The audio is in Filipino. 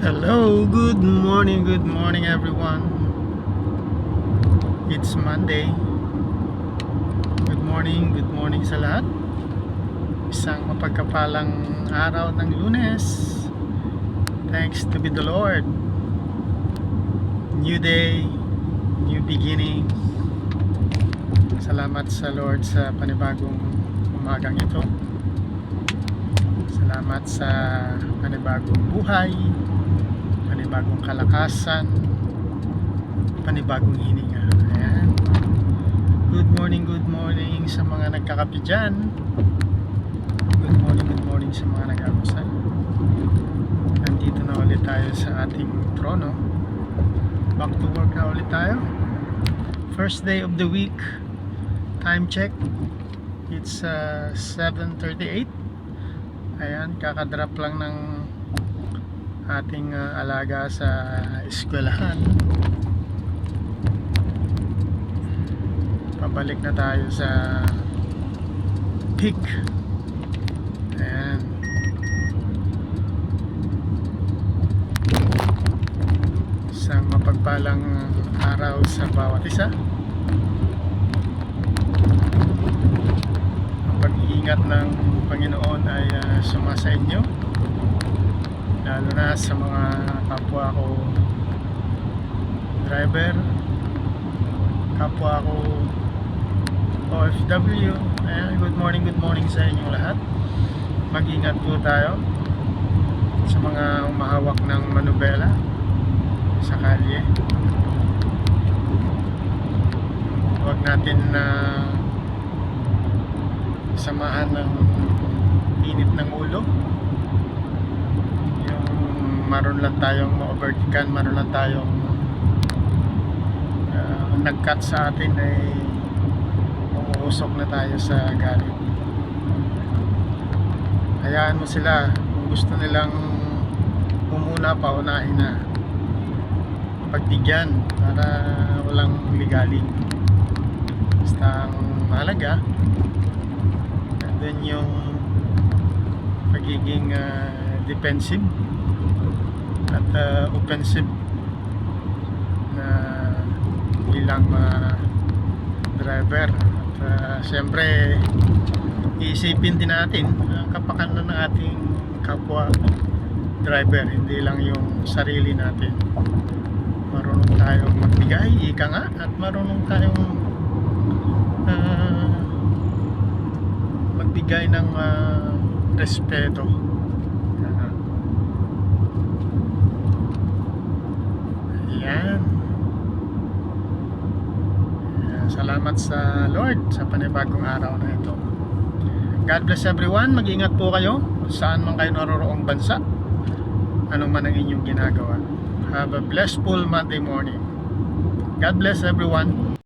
Hello, good morning everyone. It's Monday. Good morning sa lahat. Isang mapagkapalang araw ng Lunes. Thanks to be the Lord. New day, new beginning. Salamat sa Lord sa panibagong umagang ito. Salamat sa panibagong buhay, panibagong kalakasan, panibagong hininga. Ayan. Good morning sa mga nagkakape dyan. Good morning sa mga nag-almusal. Nandito na ulit tayo sa ating trono. Back to work na ulit tayo. First day of the week. Time check. It's 7:38. Ayan, kakadrop lang ng ating alaga sa eskwelahan. Pabalik na tayo sa peak. Ayan. Isang mapagpalang araw sa bawat isa. Ang pag-iingat ng Panginoon ay sumasa inyo, lalo na sa mga kapwa ko driver, kapwa ko OFW. Ayan, good morning sa inyong lahat. Mag-ingat po tayo sa mga humahawak ng manubela sa kalye. Huwag natin na samahan ng init ng ulo. Yung maroon lang tayong ma-overtaken, maroon lang tayong nag-cut sa atin ay umuusok na tayo sa galit. Hayaan mo sila, kung gusto nilang umuna, paunahin na, pagbigyan para walang ligaling. Basta ang mahalaga then yung pagiging defensive at offensive na bilang mga driver. At siyempre iisipin din natin ang kapakanan ng ating kapwa driver, hindi lang yung sarili natin. Marunong tayong magbigay, ika nga, at marunong tayong magbigay ng respeto. Ayan. Salamat sa Lord sa panibagong araw na ito. God bless everyone. Mag-ingat po kayo saan man kayo naroroong bansa, anong man ang inyong ginagawa. Have a blessful Monday morning. God bless everyone.